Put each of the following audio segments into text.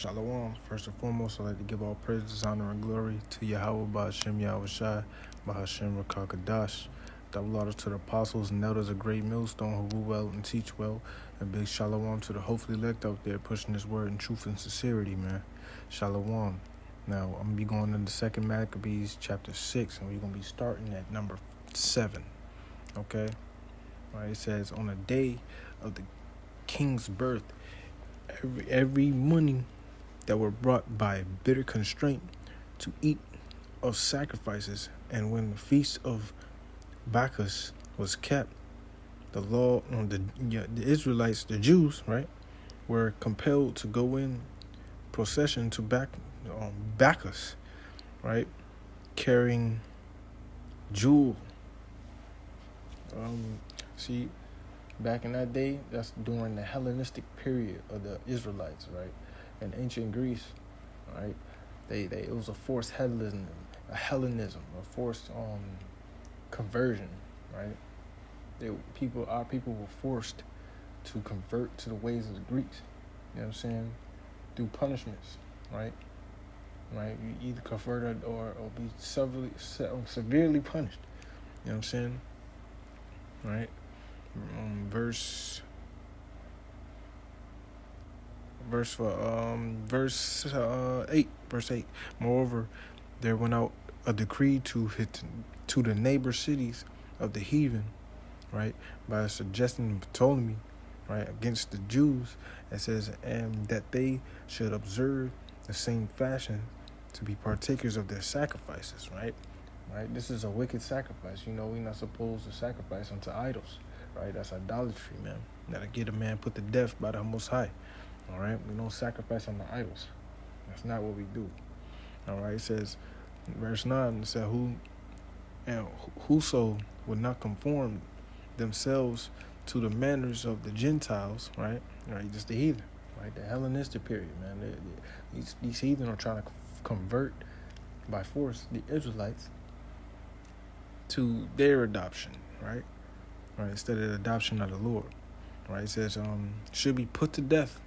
Shalom. First and foremost, I'd like to give all praises, honor, and glory to Yahweh Ba'Hashem Yahweh Shai, Ba'Hashem Rakakadash. Double honors to the apostles and elders of Great Millstone who rule well and teach well. And big shalom to the hopefully elect out there pushing this word in truth and sincerity, man. Shalom. Now, I'm going to be going into 2 Maccabees chapter 6, and we're going to be starting at number 7. Okay? All right, it says, on the day of the king's birth, every morning that were brought by bitter constraint to eat of sacrifices, and when the feast of Bacchus was kept, the law on the Israelites, the Jews, right, were compelled to go in procession to Bacchus, right, carrying jewel. See, back in that day, that's during the Hellenistic period of the Israelites, right? In ancient Greece, right? It was a forced Hellenism, a forced conversion, right? Our people were forced to convert to the ways of the Greeks. You know what I'm saying? Through punishments, right? Right? You either convert or be severely punished. You know what I'm saying? Right? Verse 8. Moreover, there went out a decree to the neighbor cities of the heathen, right, by suggesting Ptolemy, right, against the Jews. It says, and that they should observe the same fashion to be partakers of their sacrifices, right? Right. This is a wicked sacrifice. You know, we're not supposed to sacrifice unto idols, right? That's idolatry, man. That'll get a man put to death by the Most High. All right, we don't sacrifice on the idols. That's not what we do. All right, it says, verse 9, it said, whoso would not conform themselves to the manners of the Gentiles, right? Right, just the heathen, right? The Hellenistic period, man. These heathen are trying to convert by force the Israelites to their adoption, right? Right, instead of the adoption of the Lord. Right, it says, should be put to death.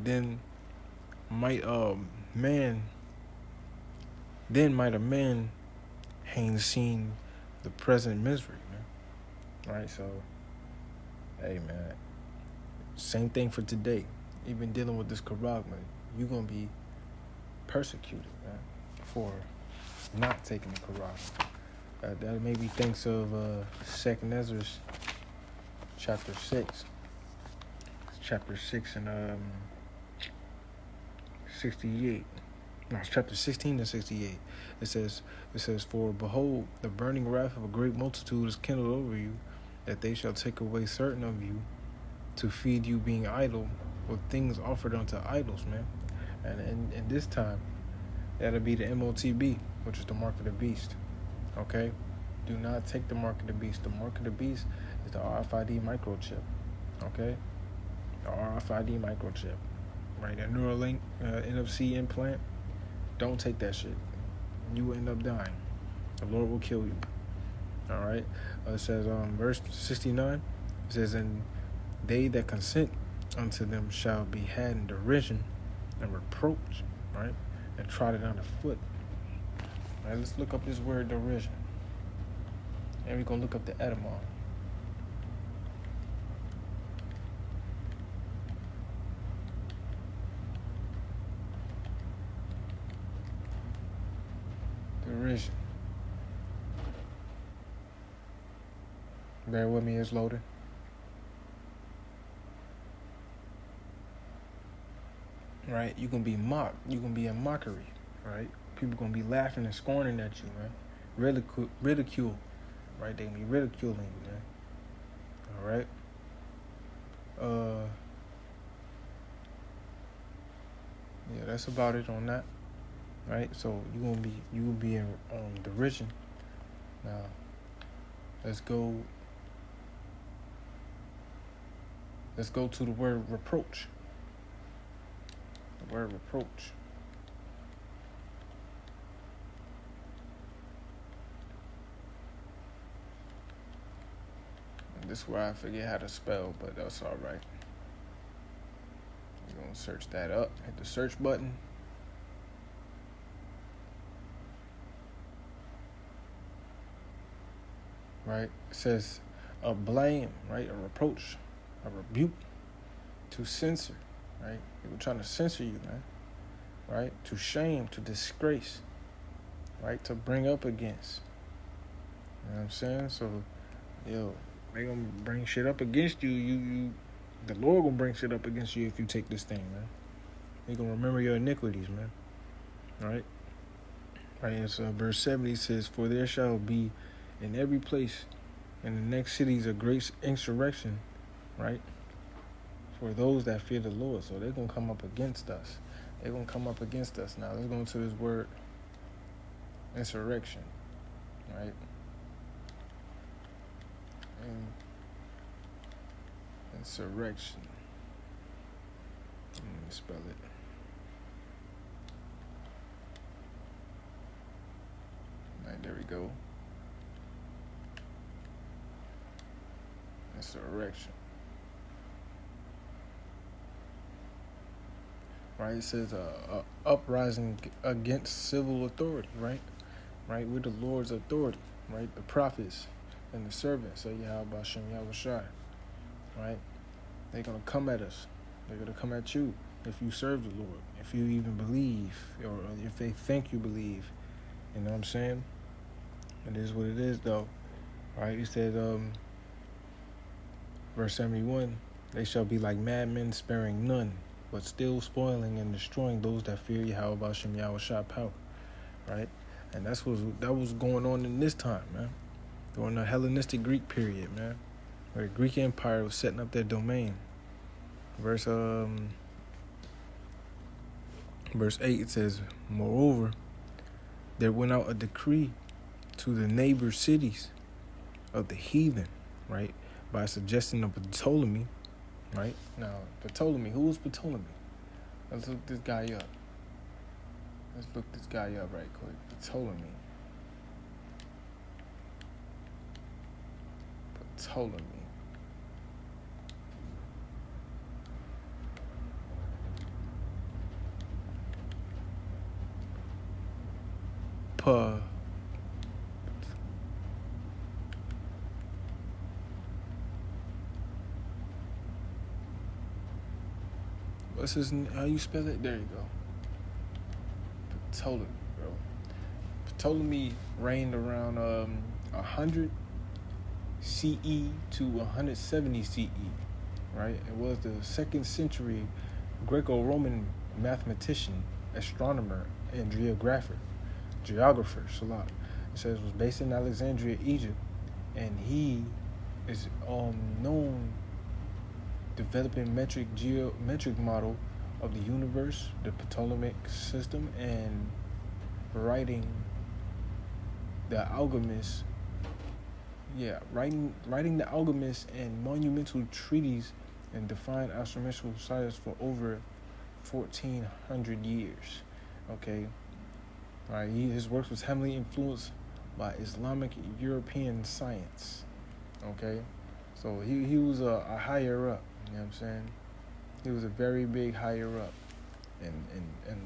Then might a man hang seen the present misery, man. Right, so hey, man, same thing for today. Even dealing with this Quran, man, you're gonna be persecuted, man, for not taking the Quran. That made me think of 2nd Ezra chapter 6. Chapter 6 and 68. No, it's chapter 16 and 68. It says, for behold, the burning wrath of a great multitude is kindled over you, that they shall take away certain of you to feed you, being idle with things offered unto idols, man. And this time, that'll be the MOTB, which is the mark of the beast. Okay? Do not take the mark of the beast. The mark of the beast is the RFID microchip. Okay? The RFID microchip. Right, that Neuralink NFC implant, don't take that shit. You will end up dying. The Lord will kill you. All right. It says, verse 69, it says, and they that consent unto them shall be had in derision and reproach, right, and trodden underfoot. All right, let's look up this word derision. And we're going to look up the etymology. Derision. Bear with me, it's loading. Right? You're going to be mocked. You're going to be a mockery. Right? People going to be laughing and scorning at you, man. Ridicule. Right? They're going to be ridiculing you, man. All right? Yeah, that's about it on that. Right? So you will be in derision. Now, let's go to the word reproach. The word reproach. And this is where I forget how to spell, but that's all right. gonna search that up. Hit the search button. Right? It says a blame, right? A reproach, a rebuke, to censor, right? People trying to censor you, man. Right? To shame, to disgrace, right? To bring up against. You know what I'm saying? So, they gonna bring shit up against you. The Lord gonna bring shit up against you if you take this thing, man. He gonna remember your iniquities, man. Right? Right, it's verse 70 says, "For there shall be in every place in the next cities a great insurrection," right? "For those that fear the Lord." So they're gonna come up against us. They're gonna come up against us. Now let's go into this word insurrection, right? And insurrection. Let me spell it. Right, there we go. Insurrection. Right, it says uprising against civil authority, right? Right, we're the Lord's authority, right? The prophets and the servants of Yahweh Shem Yahushai, right? They're going to come at us. They're going to come at you if you serve the Lord, if you even believe, or if they think you believe. You know what I'm saying? It is what it is, though. Right? He said, verse 71, "They shall be like madmen, sparing none, but still spoiling and destroying those that fear Yahweh Shem Yahushai power." Right? And that was going on in this time, man. During the Hellenistic Greek period, man. Where the Greek Empire was setting up their domain. Verse 8, it says, "Moreover, there went out a decree to the neighbor cities of the heathen," right? By suggestion of Ptolemy, right? Now, Ptolemy, who was Ptolemy? Let's look this guy up. Right quick. Ptolemy. What's his name? How you spell it? There you go. Ptolemy, bro. Ptolemy reigned around 100 CE to 170 CE, right? It was the 2nd century Greco-Roman mathematician, astronomer, and geographer. Salat. It says was based in Alexandria, Egypt, and he is known developing geometric model of the universe, the Ptolemaic system, and writing the Alchemist. Writing the Alchemist and monumental treatises and defined astronomical science for over 1,400 years. Okay, right. His work was heavily influenced by Islamic European science. Okay, so he was a higher up. You know what I'm saying? He was a very big higher up in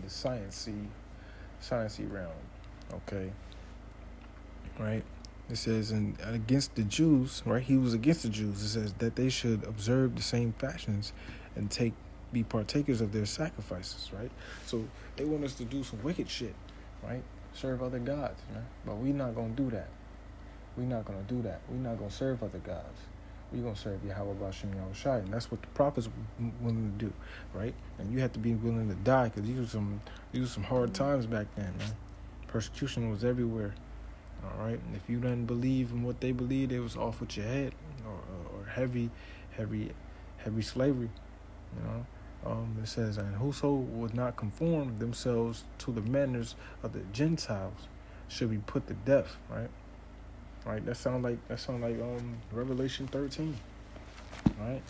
the sciencey realm. Okay, right. It says, and against the Jews, right? He was against the Jews. It says that they should observe the same fashions and be partakers of their sacrifices, right? So they want us to do some wicked shit, right? Serve other gods, man. But we're not gonna do that. We're not gonna do that. We're not gonna serve other gods. We're gonna serve Yahweh B'Shem Yahushai, and that's what the prophets were willing to do, right? And you have to be willing to die, because these were some hard times back then, man. Persecution was everywhere. All right, and if you didn't believe in what they believed, it was off with your head, or heavy slavery. You know, it says, and whoso would not conform themselves to the manners of the Gentiles should be put to death. Right, right. That sound like Revelation 13. Right,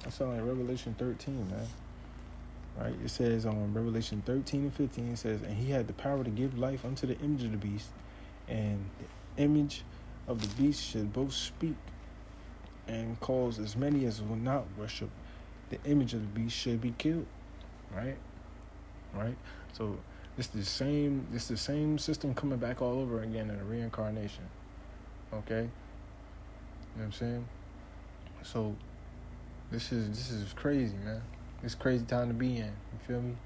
that sound like Revelation 13, man. Right, it says Revelation 13 and 15. It says, and he had the power to give life unto the image of the beast. And the image of the beast should both speak and cause as many as will not worship the image of the beast should be killed. right? Right? So it's the same system coming back all over again in a reincarnation. Okay? You know what I'm saying? So this is crazy, man. It's crazy time to be in. You feel me?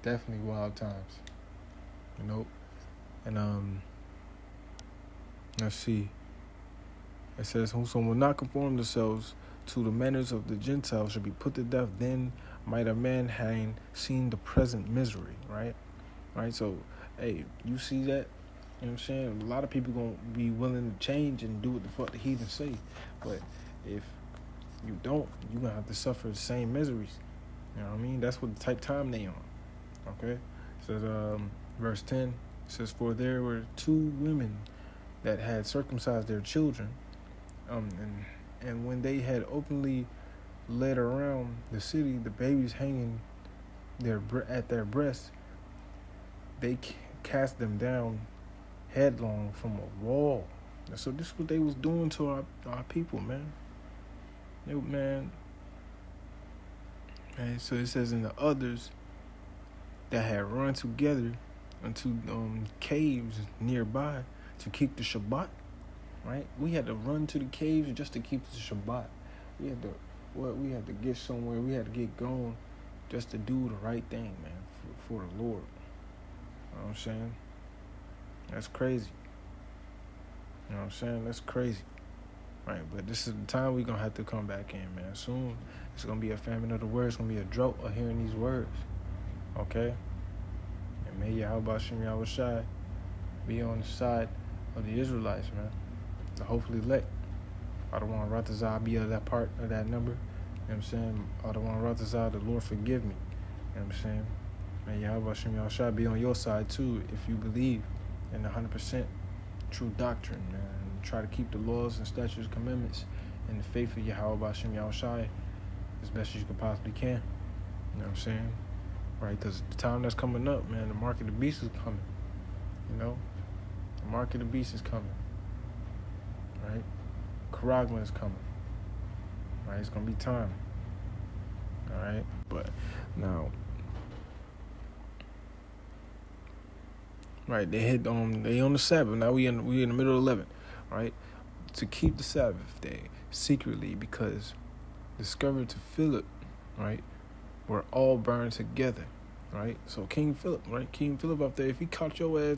Definitely wild times. You know? And let's see. It says, whosoever will not conform themselves to the manners of the Gentiles shall be put to death. Then might a man having seen the present misery, right? Right? So, hey, you see that? You know what I'm saying? A lot of people going to be willing to change and do what the fuck the heathen say. But if you don't, you're going to have to suffer the same miseries. You know what I mean? That's what the type time they on. Okay? It says, verse 10, it says, for there were 2 women that had circumcised their children, and when they had openly led around the city, the babies hanging at their breasts, they cast them down headlong from a wall. And so this is what they was doing to our people, man. Man. And so it says, in the others that had run together into caves nearby to keep the Shabbat. Right? We had to run to the caves just to keep the Shabbat. We had to get somewhere. We had to get going just to do the right thing, man, for the Lord. You know what I'm saying? That's crazy. You know what I'm saying? That's crazy. Right, but this is the time we're going to have to come back in, man. Soon, it's going to be a famine of the word. It's going to be a drought of hearing these words. Okay? And may Yahweh Shem Yahweh Shai be on the side of the Israelites, man. To hopefully elect. I don't want Ratazah be of that part of that number. You know what I'm saying? I don't want Ratazah, the Lord forgive me. You know what I'm saying? May Yahweh Shem Yahweh Shai be on your side too if you believe in the 100% true doctrine, man. And try to keep the laws and statutes and commandments in the faith of Yahweh Shem Yahweh Shai as best as you can possibly can. You know what I'm saying? Right? Because the time that's coming up, man, the mark of the beast is coming. You know? The mark of the beast is coming. Right? Karagma is coming. Right? It's gonna be time. Alright? But now, right, they on the Sabbath. Now we in the middle of 11, right? To keep the Sabbath day secretly, because discovered to Philip, right, were all burned together. Right? So King Philip up there, if he caught your ass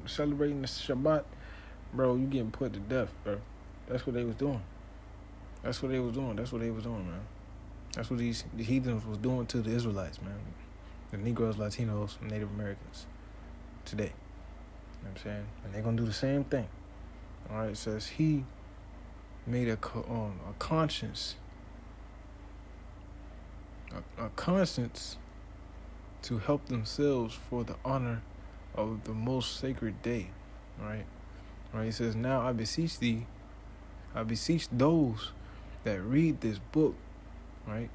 celebrating the Shabbat, bro, you getting put to death, bro. That's what they was doing. That's what they was doing, man. That's what the heathens was doing to the Israelites, man. The Negroes, Latinos, Native Americans today. You know what I'm saying? And they're going to do the same thing. All right, it says he made a conscience to help themselves for the honor of the most sacred day. Right? Right? He says, now I beseech those that read this book, right,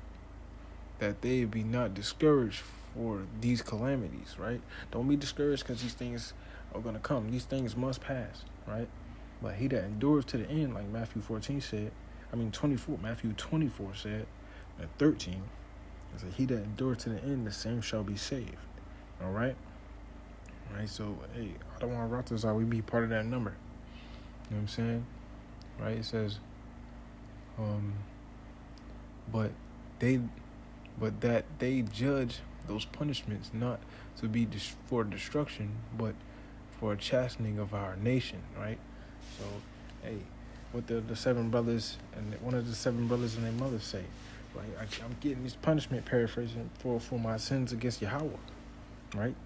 that they be not discouraged for these calamities, right? Don't be discouraged because these things are going to come. These things must pass, right? But he that endures to the end, like Matthew 24, Matthew 24 said, and 13, it said, he that endures to the end, the same shall be saved, all right? Right, so, hey, I don't want Ratazah, we be part of that number. You know what I'm saying? Right, it says, but that they judge those punishments not to be for destruction, but for a chastening of our nation, right? So, hey, what the 7 brothers and one of the 7 brothers and their mother say, right? I'm getting this punishment, paraphrasing, for my sins against Yahweh, right?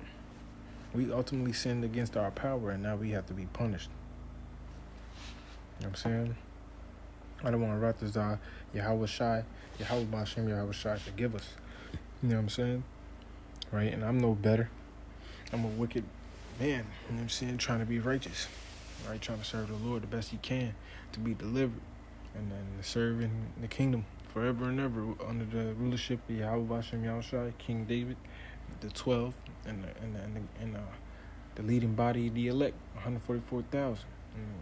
We ultimately sinned against our power, and now we have to be punished. You know what I'm saying? I don't want to write this down. Yahweh Shai, Yahweh Bashem, Yahweh Shai, forgive us. You know what I'm saying? Right? And I'm no better. I'm a wicked man, you know what I'm saying? Trying to be righteous. Right? Trying to serve the Lord the best he can to be delivered. And then serve in the kingdom forever and ever under the rulership of Yahweh Bashem, Yahweh Shai, King David, the 12, and the leading body of the elect, 144,000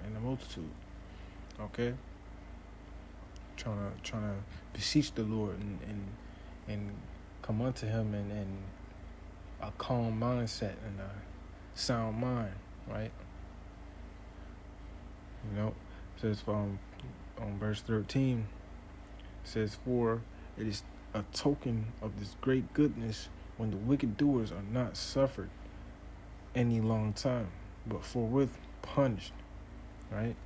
and the multitude. Okay? Trying to beseech the Lord and come unto him in a calm mindset and a sound mind, right? You know, it says on verse 13, it says, for it is a token of this great goodness when the wicked doers are not suffered any long time, but forthwith punished, right?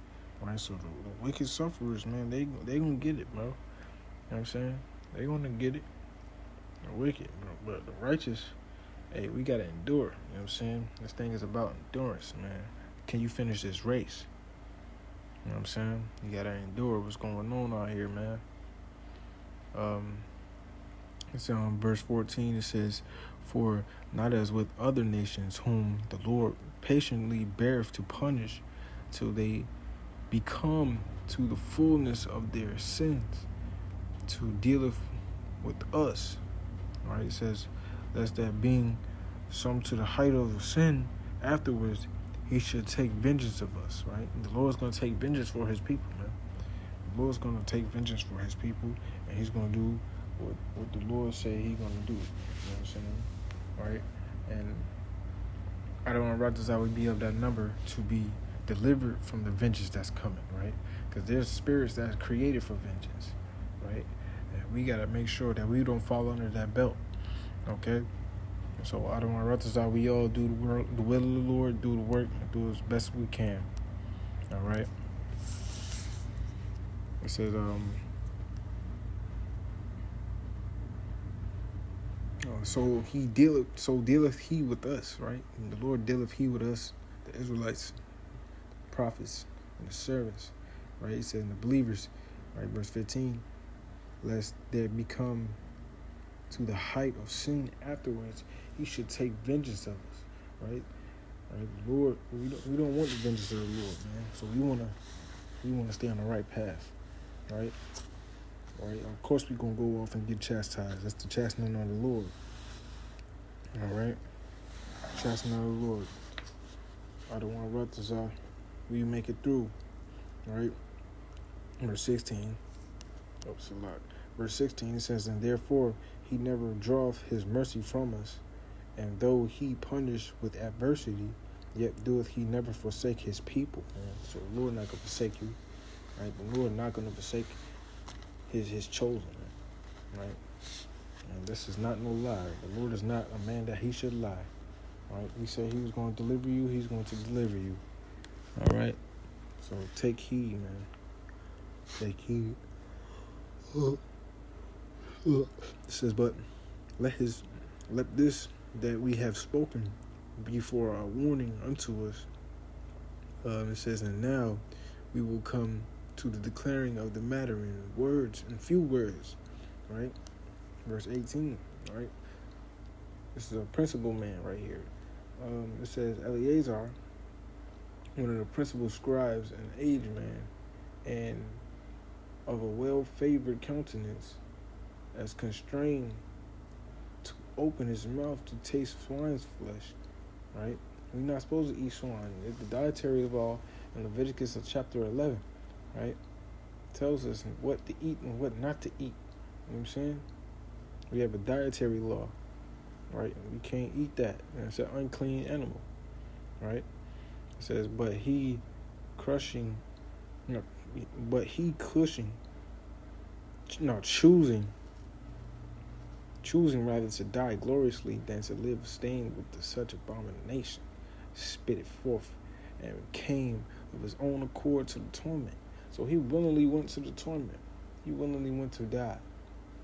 Right, so the wicked sufferers, man, they gonna get it, bro. You know what I'm saying? They gonna get it. The wicked, bro. But the righteous, hey, we gotta endure. You know what I'm saying? This thing is about endurance, man. Can you finish this race? You know what I'm saying? You gotta endure what's going on out here, man. It's on verse 14. It says, for not as with other nations whom the Lord patiently beareth to punish till they become to the fullness of their sins, to dealeth with us. All right, it says, lest that being some to the height of sin, afterwards he should take vengeance of us. Right, and the Lord's going to take vengeance for his people, man. The Lord's going to take vengeance for his people, and he's going to do what the Lord said he's going to do. You know what I'm saying? All right, and I don't want to rather I would be of that number to be delivered from the vengeance that's coming, right? Because there's spirits that's created for vengeance, right? And we got to make sure that we don't fall under that belt, okay? So I don't want to rather we all do the will of the Lord, do the work, and do as best we can, all right? It says, so dealeth he with us, right? And the Lord dealeth he with us, the Israelites, prophets, and the servants, right? He said, and the believers, right? Verse 15, lest there become to the height of sin afterwards, he should take vengeance of us, right? Right? The Lord, we don't want the vengeance of the Lord, man. So we wanna stay on the right path, right? Right? Of course, we're gonna go off and get chastised. That's the chastening of the Lord. All right, chastening of the Lord. I don't want to rut this out. We make it through. All right. Verse 16. Oh, it's a lot. Verse 16, it says, and therefore he never draweth his mercy from us, and though he punish with adversity, yet doeth he never forsake his people. Man. So the Lord not gonna forsake you, right? The Lord not gonna forsake his chosen, right? And this is not no lie. The Lord is not a man that he should lie, right? He said he was going to deliver you. He's going to deliver you, all right? So take heed, man. Take heed. It says, but let this that we have spoken be for our warning unto us. It says, and now we will come to the declaring of the matter in words, in few words, right? Verse 18, right? This is a principal man right here. It says, Eleazar, one of the principal scribes, an aged man, and of a well-favored countenance, as constrained to open his mouth to taste swine's flesh, right? We're not supposed to eat swine. It's the dietary law in Leviticus of chapter 11, right? Tells us what to eat and what not to eat. You know what I'm saying? We have a dietary law, right? We can't eat that. And it's an unclean animal, right? It says, choosing rather to die gloriously than to live stained with such abomination, spit it forth, and came of his own accord to the torment. So he willingly went to the torment. He willingly went to die,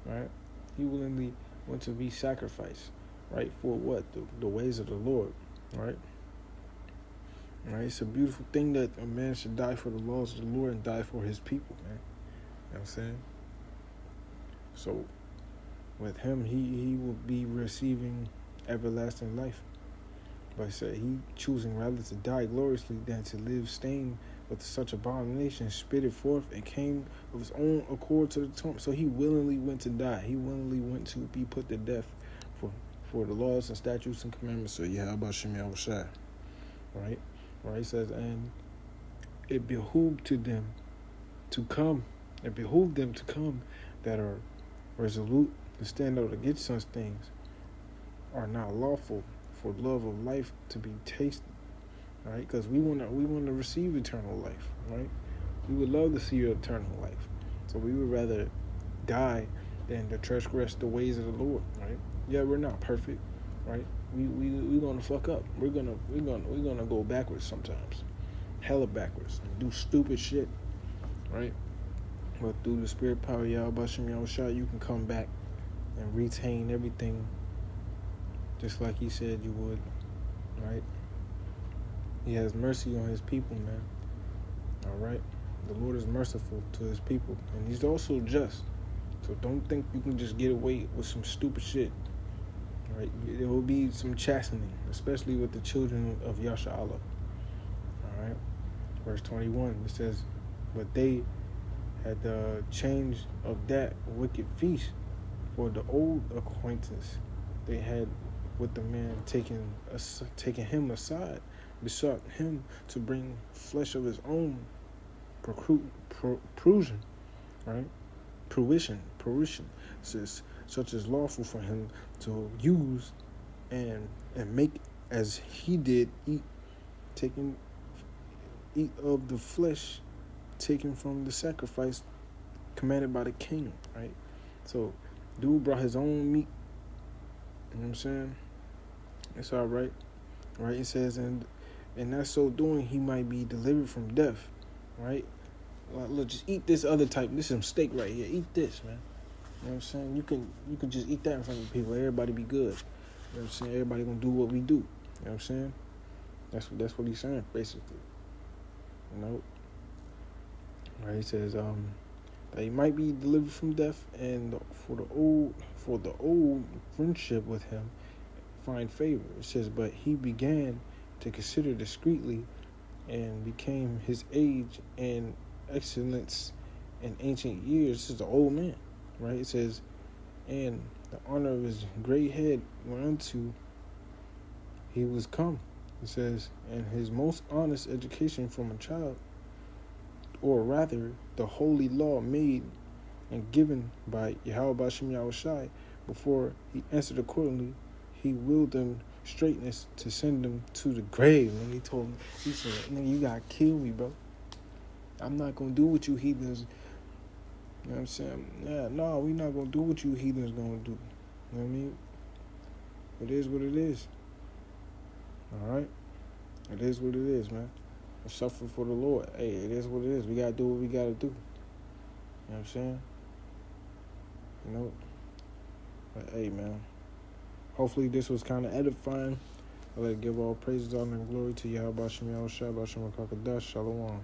right? He willingly went to be sacrificed, right? For what? The ways of the Lord, right? Right? It's a beautiful thing that a man should die for the laws of the Lord and die for his people, man. You know what I'm saying? So with him, he will be receiving everlasting life. But I said he choosing rather to die gloriously than to live stained with such abomination, spit it forth, and came of his own accord to the tomb. So he willingly went to die. He willingly went to be put to death for the laws and statutes and commandments. So yeah, how about Shemi Awashai? Right? Right? It says, and it behooved them to come that are resolute to stand up against such things are not lawful for love of life to be tasted, right? Because we wanna receive eternal life, right? We would love to see eternal life, so we would rather die than to transgress the ways of the Lord, right? Yeah, we're not perfect, right? We gonna fuck up. We're gonna go backwards sometimes, hella backwards, and do stupid shit, right? But through the spirit power of Yahweh Bashem Yahushua, you can come back and retain everything just like he said you would, right? He has mercy on his people, man. All right? The Lord is merciful to his people, and he's also just. So don't think you can just get away with some stupid shit, right? There will be some chastening, especially with the children of Yasha Allah. All right? Verse 21, it says, but they had the change of that wicked feast for the old acquaintance they had with the man, taking him aside, besought him to bring flesh of his own protrusion, right? Fruition, says such as lawful for him to use and make as he did eat of the flesh taken from the sacrifice commanded by the king, right? So dude brought his own meat, you know what I'm saying? It's all right. Right? It says, and that's so doing, he might be delivered from death, right? Like, look, just eat this other type. This is some steak right here. Eat this, man. You know what I'm saying? You can just eat that in front of people. Everybody be good. You know what I'm saying? Everybody gonna do what we do. You know what I'm saying? That's what he's saying, basically. You know? Right? He says, that he might be delivered from death, and for the old friendship with him find favor. It says, but he began to consider discreetly and became his age and excellence in ancient years. This is the old man, right? It says, and the honor of his great head whereunto he was come. It says, and his most honest education from a child, or rather the holy law made and given by Yahweh Bashem Yahushai, before he answered accordingly, he willed them straightness to send them to the grave. And he told me, he said, nigga, you gotta kill me, bro. I'm not gonna do what you heathens. You know what I'm saying? Yeah, no, we not gonna do what you heathens gonna do. You know what I mean? It is what it is. Alright? It is what it is, man. I suffer for the Lord. Hey, it is what it is. We gotta do what we gotta do. You know what I'm saying? You know? But hey, man. Hopefully this was kind of edifying. I'd like to give all praises, honor, and glory to Yahweh Bashem Yahushua, Bashem Kakadash, Shalom.